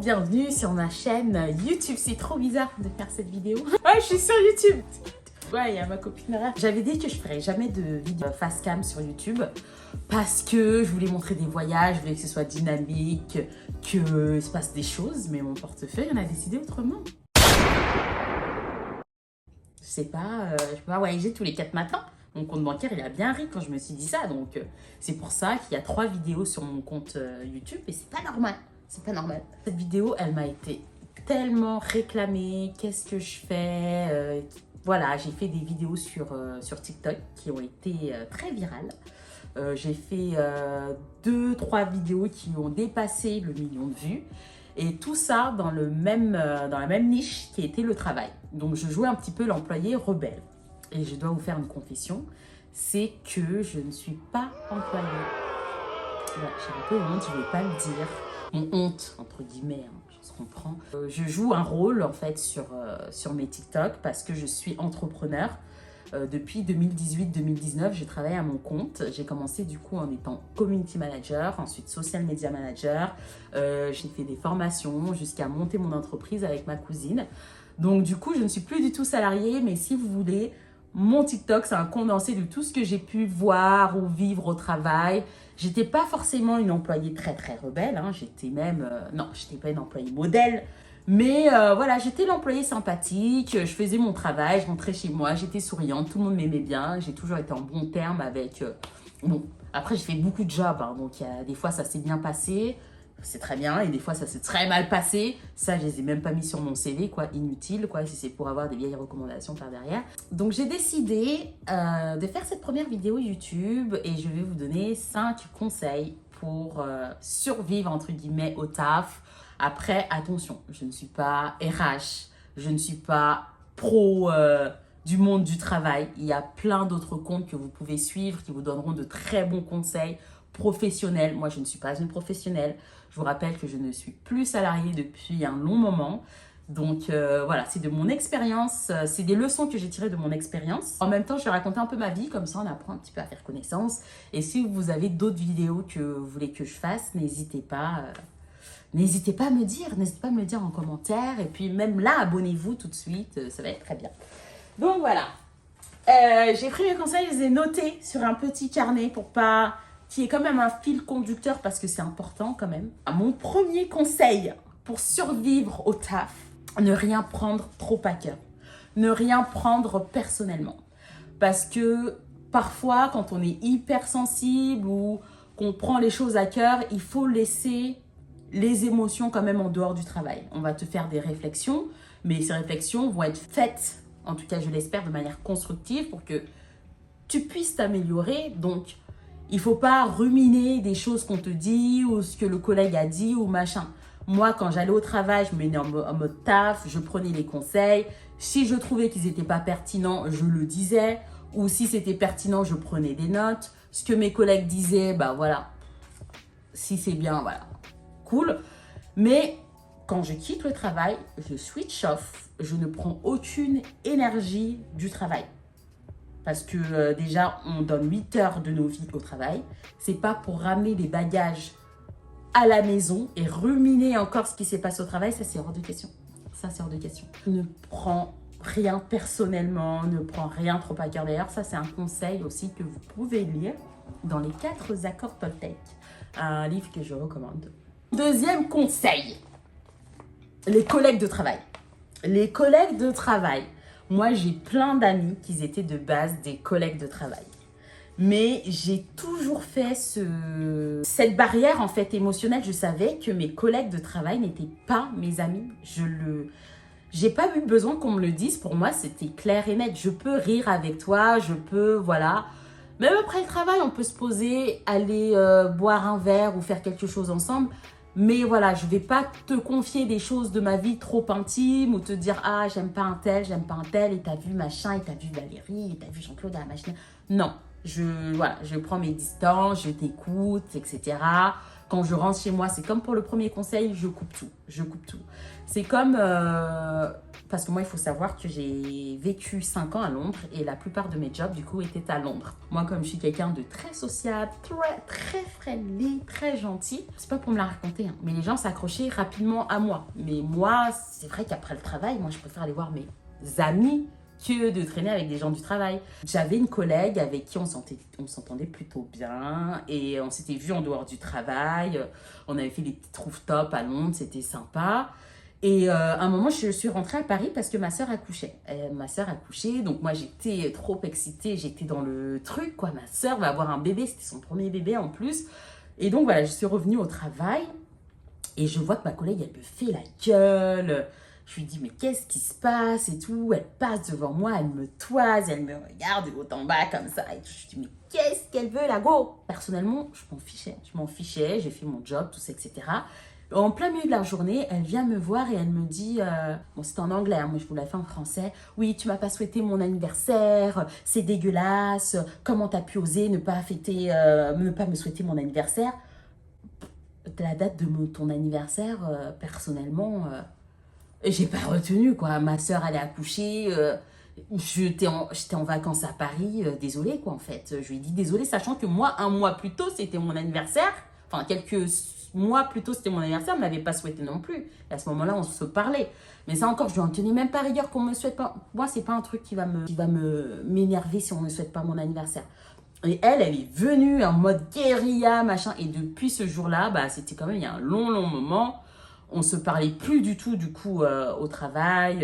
bienvenue sur ma chaîne YouTube. C'est trop bizarre de faire cette vidéo. Ouais, je suis sur YouTube. Ouais, il y a ma copine là. J'avais dit que je ferais jamais de vidéo face cam sur YouTube parce que je voulais montrer des voyages, je voulais que ce soit dynamique, que se passe des choses, mais mon portefeuille en a décidé autrement. Je sais pas, je peux pas voyager tous les 4 matins. Mon compte bancaire, il a bien ri quand je me suis dit ça. Donc, c'est pour ça qu'il y a 3 vidéos sur mon compte YouTube et c'est pas normal. C'est pas normal. Cette vidéo, elle m'a été tellement réclamée. Qu'est-ce que je fais voilà, j'ai fait des vidéos sur TikTok qui ont été très virales. J'ai fait 2-3 vidéos qui ont dépassé le 1 million de vues. Et tout ça dans la même niche qui était le travail. Donc, je jouais un petit peu l'employé rebelle. Et je dois vous faire une confession, c'est que je ne suis pas employée. Ouais, j'ai un peu honte, je ne vais pas le dire. Mon honte, entre guillemets, hein, je comprends. Je joue un rôle, en fait, sur mes TikTok parce que je suis entrepreneur. Depuis 2018-2019, j'ai travaillé à mon compte. J'ai commencé du coup en étant community manager, ensuite social media manager. J'ai fait des formations jusqu'à monter mon entreprise avec ma cousine. Donc du coup, je ne suis plus du tout salariée, mais si vous voulez, mon TikTok, c'est un condensé de tout ce que j'ai pu voir ou vivre au travail. J'étais pas forcément une employée très rebelle, hein. J'étais même... non, j'étais pas une employée modèle. Mais voilà, j'étais l'employée sympathique, je faisais mon travail, je rentrais chez moi, j'étais souriante, tout le monde m'aimait bien. J'ai toujours été en bon terme avec... bon, après, j'ai fait beaucoup de jobs, hein, donc des fois, ça s'est bien passé. C'est très bien, et des fois ça s'est très mal passé. Ça, je les ai même pas mis sur mon CV, quoi, inutile, quoi, si c'est pour avoir des vieilles recommandations par derrière. Donc j'ai décidé de faire cette première vidéo YouTube et je vais vous donner 5 conseils pour survivre, entre guillemets, au taf. Après, attention, je ne suis pas RH, je ne suis pas pro du monde du travail. Il y a plein d'autres comptes que vous pouvez suivre qui vous donneront de très bons conseils professionnels. Moi, je ne suis pas une professionnelle. Je vous rappelle que je ne suis plus salariée depuis un long moment. Donc voilà, c'est de mon expérience, c'est des leçons que j'ai tirées de mon expérience. En même temps, je vais raconter un peu ma vie, comme ça on apprend un petit peu à faire connaissance. Et si vous avez d'autres vidéos que vous voulez que je fasse, n'hésitez pas à me dire, n'hésitez pas à me le dire en commentaire. Et puis même là, abonnez-vous tout de suite, ça va être très bien. Donc voilà, j'ai pris mes conseils, je les ai notés sur un petit carnet pour pas... qui est quand même un fil conducteur parce que c'est important quand même. Mon premier conseil pour survivre au taf, ne rien prendre trop à cœur. Ne rien prendre personnellement. Parce que parfois, quand on est hypersensible ou qu'on prend les choses à cœur, il faut laisser les émotions quand même en dehors du travail. On va te faire des réflexions, mais ces réflexions vont être faites, en tout cas je l'espère, de manière constructive pour que tu puisses t'améliorer. Donc, il ne faut pas ruminer des choses qu'on te dit ou ce que le collègue a dit ou machin. Moi, quand j'allais au travail, je me mettais en mode taf, je prenais les conseils. Si je trouvais qu'ils n'étaient pas pertinents, je le disais. Ou si c'était pertinent, je prenais des notes. Ce que mes collègues disaient, bah voilà. Si c'est bien, voilà. Cool. Mais quand je quitte le travail, je switch off. Je ne prends aucune énergie du travail. Parce que déjà, on donne 8 heures de nos vies au travail. C'est pas pour ramener des bagages à la maison et ruminer encore ce qui s'est passé au travail. Ça, c'est hors de question. Ça, c'est hors de question. Ne prends rien personnellement, ne prends rien trop à cœur. D'ailleurs, ça, c'est un conseil aussi que vous pouvez lire dans les 4 accords Toltec. Un livre que je recommande. Deuxième conseil, les collègues de travail. Les collègues de travail. Moi, j'ai plein d'amis qui étaient de base des collègues de travail. Mais j'ai toujours fait cette barrière en fait émotionnelle. Je savais que mes collègues de travail n'étaient pas mes amis. J'ai pas eu besoin qu'on me le dise. Pour moi, c'était clair et net. Je peux rire avec toi, je peux, voilà. Même après le travail, on peut se poser, aller boire un verre ou faire quelque chose ensemble. Mais voilà, je ne vais pas te confier des choses de ma vie trop intimes ou te dire « Ah, j'aime pas un tel, et t'as vu machin, et t'as vu Valérie, et t'as vu Jean-Claude à la machine. » Non, voilà, je prends mes distances, je t'écoute, etc. Quand je rentre chez moi, c'est comme pour le premier conseil, je coupe tout. Je coupe tout. C'est comme... parce que moi, il faut savoir que j'ai vécu 5 ans à Londres et la plupart de mes jobs, du coup, étaient à Londres. Moi, comme je suis quelqu'un de très sociable, très friendly, très gentil, c'est pas pour me la raconter, hein, mais les gens s'accrochaient rapidement à moi. Mais moi, c'est vrai qu'après le travail, moi, je préfère aller voir mes amis que de traîner avec des gens du travail. J'avais une collègue avec qui on s'entendait plutôt bien et on s'était vus en dehors du travail. On avait fait des petits rooftops à Londres, c'était sympa. Et à un moment, je suis rentrée à Paris parce que ma sœur accouchait. Ma sœur accouchait, donc moi j'étais trop excitée, j'étais dans le truc, quoi. Ma sœur va avoir un bébé, c'était son premier bébé en plus. Et donc voilà, je suis revenue au travail et je vois que ma collègue, elle me fait la gueule. Je lui dis, mais qu'est-ce qui se passe et tout. Elle passe devant moi, elle me toise, elle me regarde de haut en bas comme ça. Et je dis, mais qu'est-ce qu'elle veut là, go? Personnellement, je m'en fichais, j'ai fait mon job, tout ça, etc. En plein milieu de la journée, elle vient me voir et elle me dit, bon c'est en anglais, hein, moi je vous la fais en français. Oui, tu m'as pas souhaité mon anniversaire, c'est dégueulasse. Comment t'as pu oser ne pas fêter, ne pas me souhaiter mon anniversaire? La date de ton anniversaire, personnellement, j'ai pas retenu quoi. Ma sœur allait accoucher. J'étais en vacances à Paris, désolée quoi en fait. Je lui ai dit désolée, sachant que moi, un mois plus tôt, c'était mon anniversaire. Enfin, quelques mois plus tôt, c'était mon anniversaire, elle ne m'avait pas souhaité non plus. Et à ce moment-là, on se parlait. Mais ça encore, je lui en tenais même pas rigueur qu'on me souhaite pas. Moi, c'est pas un truc qui va m'énerver si on ne souhaite pas mon anniversaire. Et elle est venue en mode guérilla, machin. Et depuis ce jour-là, bah, c'était quand même il y a un long moment. On se parlait plus du tout, du coup, au travail.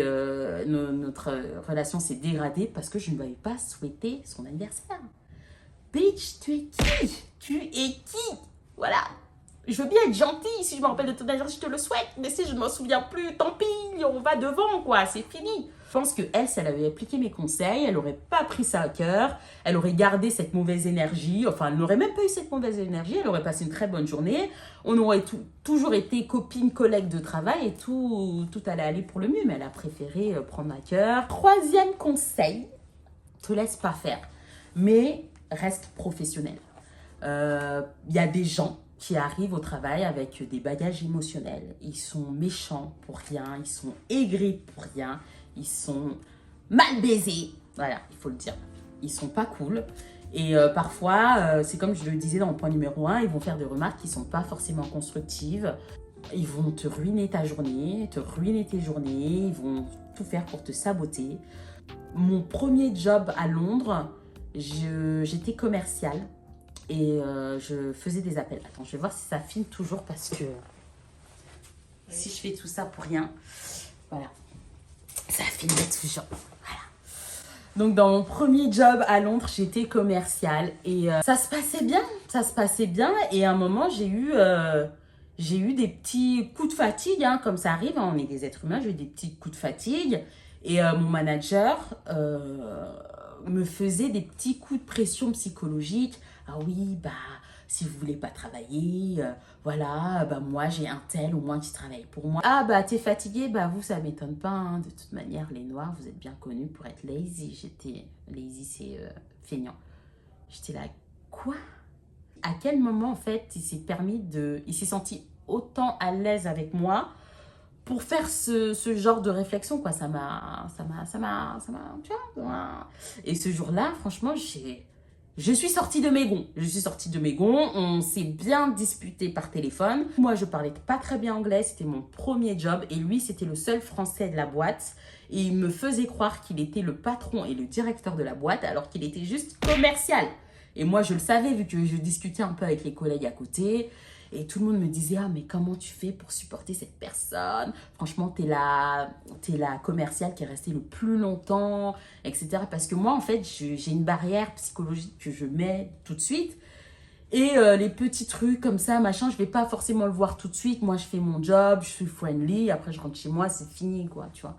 Notre relation s'est dégradée parce que je ne lui avais pas souhaité son anniversaire. Bitch, tu es qui? Tu es qui? Voilà. Je veux bien être gentille, si je me rappelle de ton anniversaire, je te le souhaite. Mais si je ne m'en souviens plus, tant pis, on va devant, quoi, c'est fini. Je pense que elle, si elle avait appliqué mes conseils, elle n'aurait pas pris ça à cœur. Elle aurait gardé cette mauvaise énergie. Enfin, elle n'aurait même pas eu cette mauvaise énergie. Elle aurait passé une très bonne journée. On aurait toujours été copines, collègues de travail et tout allait aller pour le mieux. Mais elle a préféré prendre à cœur. Troisième conseil, te laisse pas faire, mais reste professionnel. Y a des gens qui arrivent au travail avec des bagages émotionnels. Ils sont méchants pour rien, ils sont aigris pour rien, ils sont mal baisés. Voilà, il faut le dire. Ils sont pas cool. Et parfois, c'est comme je le disais dans le point numéro 1, ils vont faire des remarques qui sont pas forcément constructives. Ils vont te ruiner ta journée, te ruiner tes journées, ils vont tout faire pour te saboter. Mon premier job à Londres, j'étais commerciale. Et je faisais des appels. Attends, je vais voir si ça filme toujours parce que si je fais tout ça pour rien, voilà, ça filme toujours. Voilà. Donc, dans mon premier job à Londres, j'étais commerciale et ça se passait bien. Et à un moment, j'ai eu des petits coups de fatigue, hein, comme ça arrive, hein, on est des êtres humains, j'ai eu des petits coups de fatigue. Et mon manager me faisait des petits coups de pression psychologique. Ah oui, bah, si vous voulez pas travailler, voilà, bah moi j'ai un tel au moins qui travaille pour moi. Ah bah t'es fatigué, bah vous ça m'étonne pas, hein. De toute manière les noirs vous êtes bien connus pour être lazy. Lazy c'est feignant. J'étais là, quoi? À quel moment en fait il s'est senti autant à l'aise avec moi pour faire ce genre de réflexion, quoi. Ça m'a, tu vois. Et ce jour-là, franchement, je suis sortie de mes gonds. On s'est bien disputé par téléphone. Moi, je parlais pas très bien anglais. C'était mon premier job. Et lui, c'était le seul français de la boîte. Et il me faisait croire qu'il était le patron et le directeur de la boîte alors qu'il était juste commercial. Et moi, je le savais vu que je discutais un peu avec les collègues à côté. Et tout le monde me disait, ah, mais comment tu fais pour supporter cette personne? Franchement, t'es la commerciale qui est restée le plus longtemps, etc. Parce que moi, en fait, j'ai une barrière psychologique que je mets tout de suite. Et les petits trucs comme ça, machin, je vais pas forcément le voir tout de suite. Moi, je fais mon job, je suis friendly. Après, je rentre chez moi, c'est fini, quoi, tu vois.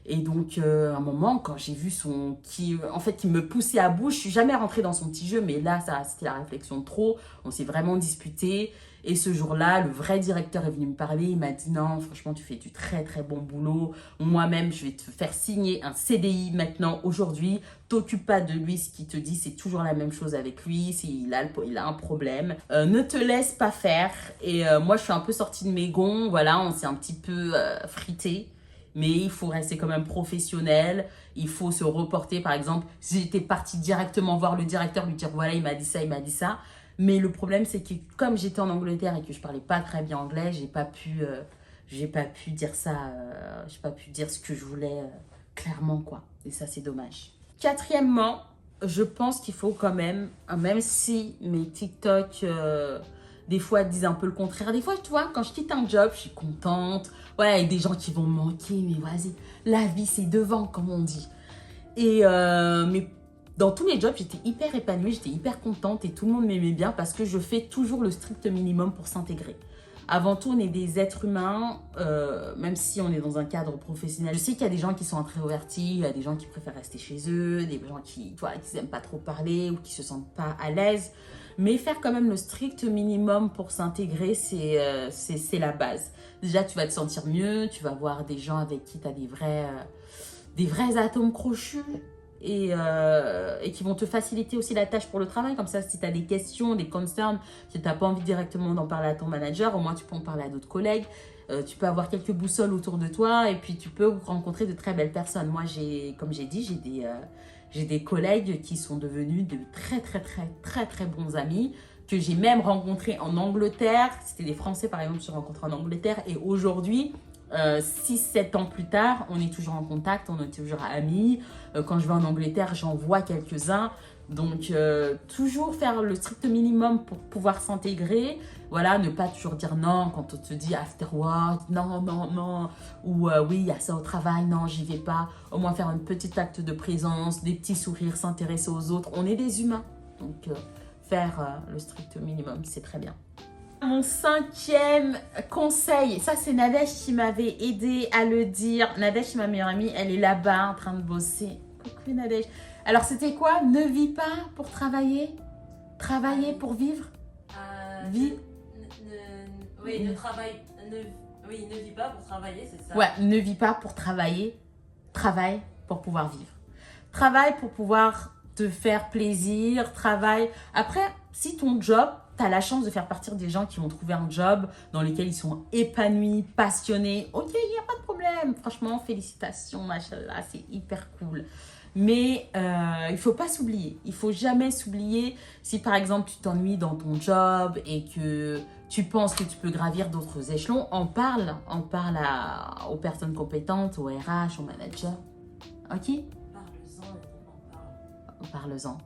Et donc, à un moment, quand j'ai vu qui me poussait à bout, je suis jamais rentrée dans son petit jeu, mais là, c'était la réflexion de trop. On s'est vraiment disputé. Et ce jour-là, le vrai directeur est venu me parler. Il m'a dit non, franchement, tu fais du très, très bon boulot. Moi-même, je vais te faire signer un CDI maintenant, aujourd'hui. T'occupe pas de lui, ce qu'il te dit, c'est toujours la même chose avec lui. Il a un problème. Ne te laisse pas faire. Et moi, je suis un peu sortie de mes gonds. Voilà, on s'est un petit peu frité. Mais il faut rester quand même professionnel. Il faut se reporter. Par exemple, si j'étais partie directement voir le directeur, lui dire voilà, il m'a dit ça, il m'a dit ça. Mais le problème, c'est que comme j'étais en Angleterre et que je parlais pas très bien anglais, j'ai pas pu dire ça, j'ai pas pu dire ce que je voulais clairement, quoi. Et ça, c'est dommage. Quatrièmement, je pense qu'il faut quand même si mes TikTok, des fois, disent un peu le contraire. Des fois, tu vois, quand je quitte un job, je suis contente. Ouais, il y a des gens qui vont me manquer, mais vas-y, la vie, c'est devant, comme on dit. Et mais dans tous mes jobs, j'étais hyper épanouie, j'étais hyper contente et tout le monde m'aimait bien parce que je fais toujours le strict minimum pour s'intégrer. Avant tout, on est des êtres humains, même si on est dans un cadre professionnel. Je sais qu'il y a des gens qui sont introvertis, il y a des gens qui préfèrent rester chez eux, des gens qui n'aiment pas trop parler ou qui se sentent pas à l'aise. Mais faire quand même le strict minimum pour s'intégrer, c'est la base. Déjà, tu vas te sentir mieux, tu vas voir des gens avec qui tu as des vrais atomes crochus et qui vont te faciliter aussi la tâche pour le travail. Comme ça, si tu as des questions, des concerns, si tu n'as pas envie directement d'en parler à ton manager, au moins tu peux en parler à d'autres collègues. Tu peux avoir quelques boussoles autour de toi et puis tu peux rencontrer de très belles personnes. Moi, comme j'ai dit, j'ai des collègues qui sont devenus de très, très, très, très, très bons amis que j'ai même rencontrés en Angleterre. C'était des Français, par exemple, que j'ai rencontrés en Angleterre. Et aujourd'hui, 6-7 ans plus tard, on est toujours en contact, on est toujours amis. Quand je vais en Angleterre, j'en vois quelques-uns. Donc, toujours faire le strict minimum pour pouvoir s'intégrer. Voilà, ne pas toujours dire non quand on te dit after work, non, non, non. Ou oui, il y a ça au travail, non, j'y vais pas. Au moins faire un petit acte de présence, des petits sourires, s'intéresser aux autres. On est des humains. Donc, faire le strict minimum, c'est très bien. Mon 5e conseil, ça c'est Nadège qui m'avait aidé à le dire. Nadège, ma meilleure amie, elle est là-bas en train de bosser. Coucou Nadège. Alors c'était quoi? Ne vis pas pour travailler? Travailler pour vivre? Oui, ne vis pas pour travailler, c'est ça. Ouais, ne vis pas pour travailler. Travaille pour pouvoir vivre. Travaille pour pouvoir te faire plaisir. Travaille. Après, si ton job, tu as la chance de faire partir des gens qui vont trouver un job dans lequel ils sont épanouis, passionnés. Ok, il n'y a pas de problème. Franchement, félicitations, machallah, c'est hyper cool. Mais il ne faut pas s'oublier. Il ne faut jamais s'oublier. Si par exemple, tu t'ennuies dans ton job et que tu penses que tu peux gravir d'autres échelons, en parle. En parle aux personnes compétentes, au RH, au manager. Ok? Parle-en.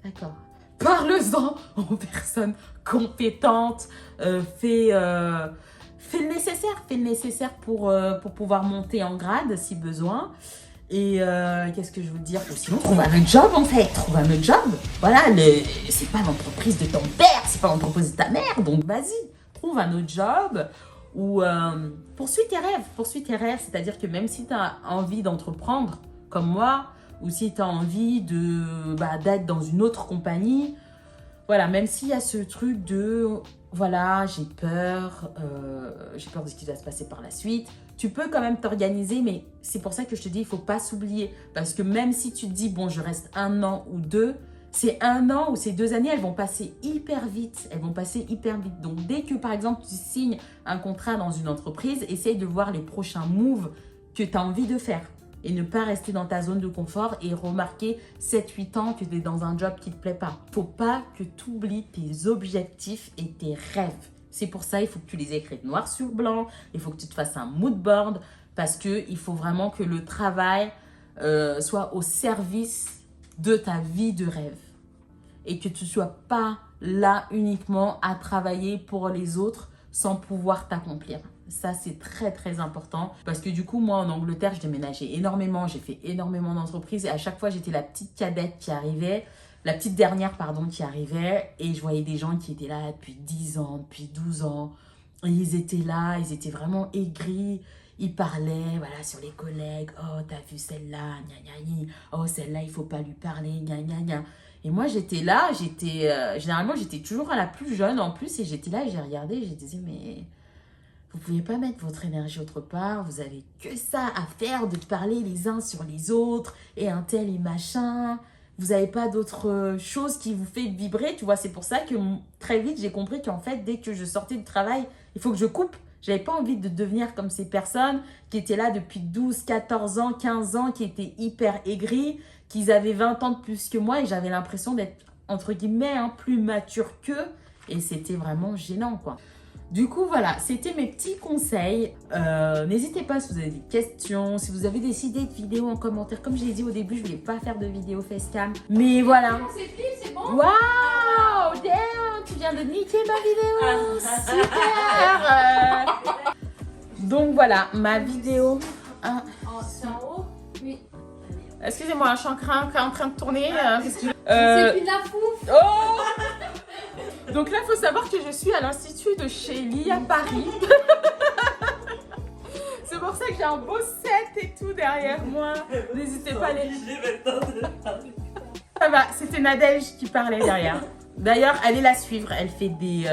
D'accord. Parle-en aux personnes compétentes. Fais le nécessaire. Fais le nécessaire pour pouvoir monter en grade si besoin. Et qu'est-ce que je veux dire? Ou sinon, trouve un autre job en fait. Trouve un autre job. Voilà, c'est pas l'entreprise de ton père, c'est pas l'entreprise de ta mère. Donc vas-y, trouve un autre job. Ou poursuis tes rêves. Poursuis tes rêves. C'est-à-dire que même si tu as envie d'entreprendre, comme moi, ou si tu as envie d'être dans une autre compagnie, voilà, même s'il y a ce truc de, voilà, j'ai peur de ce qui va se passer par la suite, tu peux quand même t'organiser, mais c'est pour ça que je te dis, il ne faut pas s'oublier. Parce que même si tu te dis, bon, je reste 1 an ou 2, ces 1 an ou ces 2 années, elles vont passer hyper vite. Elles vont passer hyper vite. Donc, dès que, par exemple, tu signes un contrat dans une entreprise, essaye de voir les prochains moves que tu as envie de faire. Et ne pas rester dans ta zone de confort et remarquer 7-8 ans que tu es dans un job qui ne te plaît pas. Il ne faut pas que tu oublies tes objectifs et tes rêves. C'est pour ça, il faut que tu les écrives noir sur blanc. Il faut que tu te fasses un mood board parce qu'il faut vraiment que le travail soit au service de ta vie de rêve. Et que tu ne sois pas là uniquement à travailler pour les autres sans pouvoir t'accomplir. Ça, c'est très, très important. Parce que du coup, moi, en Angleterre, je déménageais énormément. J'ai fait énormément d'entreprises. Et à chaque fois, j'étais la petite cadette qui arrivait. La petite dernière, pardon, qui arrivait. Et je voyais des gens qui étaient là depuis 10 ans, depuis 12 ans. Et ils étaient là, ils étaient vraiment aigris. il parlait, voilà, sur les collègues. Oh, t'as vu celle-là, gna gna gna. Oh, celle-là, il faut pas lui parler, gna gna gna. Et moi, j'étais là, généralement, j'étais toujours à la plus jeune en plus. Et j'étais là, j'ai regardé, j'ai dit, mais vous pouvez pas mettre votre énergie autre part. Vous avez que ça à faire de parler les uns sur les autres. Et un tel et machin. Vous n'avez pas d'autre chose qui vous fait vibrer, tu vois. C'est pour ça que très vite, j'ai compris qu'en fait, dès que je sortais du travail, il faut que je coupe. J'avais pas envie de devenir comme ces personnes qui étaient là depuis 12, 14 ans, 15 ans, qui étaient hyper aigris, qui avaient 20 ans de plus que moi et j'avais l'impression d'être, entre guillemets, plus mature qu'eux. Et c'était vraiment gênant, quoi. Du coup, voilà, c'était mes petits conseils. N'hésitez pas si vous avez des questions, si vous avez des idées de vidéos en commentaire. Comme je l'ai dit au début, je ne voulais pas faire de vidéo facecam. Mais voilà. C'est bon. Waouh, damn, tu viens de niquer ma vidéo. Super. Donc voilà, ma vidéo. C'est en haut? Oui. Excusez-moi, je suis en train de tourner. C'est plus de la fouf. Oh. Donc là, il faut savoir que je suis à l'Institut de Shelly à Paris. C'est pour ça que j'ai un beau set et tout derrière moi. N'hésitez pas à aller... Ça va, c'était Nadège qui parlait derrière. D'ailleurs, allez la suivre. Elle fait des...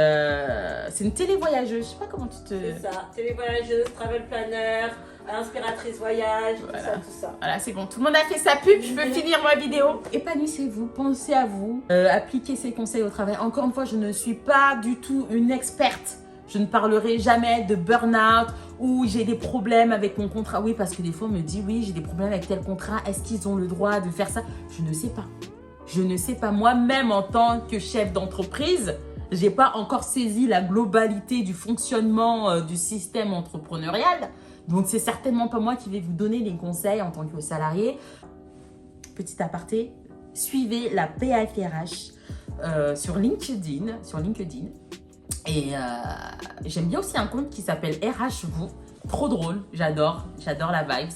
C'est une télévoyageuse. Je sais pas comment tu te... C'est ça. Télévoyageuse, travel planner, inspiratrice voyage, Voilà. tout ça. Voilà, c'est bon. Tout le monde a fait sa pub. Je peux finir ma vidéo. Épanouissez-vous. Pensez à vous. Appliquez ces conseils au travail. Encore une fois, je ne suis pas du tout une experte. Je ne parlerai jamais de burn-out ou j'ai des problèmes avec mon contrat. Oui, parce que des fois, on me dit, oui, j'ai des problèmes avec tel contrat. Est-ce qu'ils ont le droit de faire ça? Je ne sais pas. Je ne sais pas. Moi-même, en tant que chef d'entreprise, je n'ai pas encore saisi la globalité du fonctionnement du système entrepreneurial. Donc, c'est certainement pas moi qui vais vous donner les conseils en tant que salarié. Petit aparté, suivez la PAFRH sur LinkedIn. Et j'aime bien aussi un compte qui s'appelle RH Vous. Trop drôle, j'adore la vibes.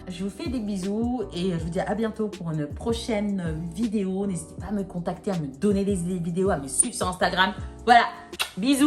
Je vous fais des bisous et je vous dis à bientôt pour une prochaine vidéo. N'hésitez pas à me contacter, à me donner des idées de vidéos, à me suivre sur Instagram. Voilà, bisous.